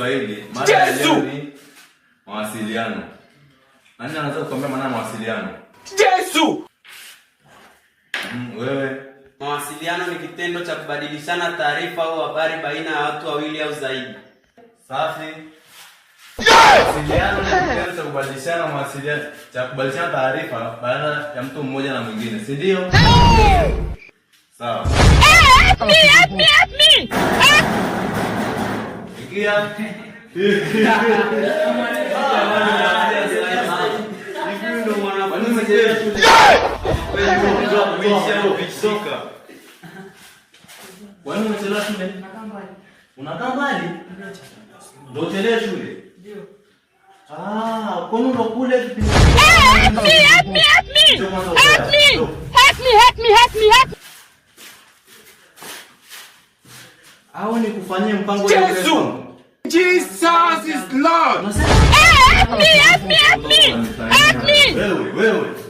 Kiswahili. Maana ya leo ni mawasiliano. Nani anaweza kukwambia maana ya mawasiliano? Yesu! Wewe. Mawasiliano ni kitendo cha kubadilishana taarifa au habari baina ya watu wawili au zaidi. Safi. Mawasiliano ni kitendo cha kubadilishana taarifa baina ya mtu mmoja na mwingine, si ndio? Sawa. Help me! Ikia. Kwani umechelewa shule? Unakaa mbali? Ndio uchelewe shule? Ndio. Kwa nini unakule kipindi? Help me! Au ni kufanyia mpango wa Yesu. Jesus is Lord. Help me! Wewe.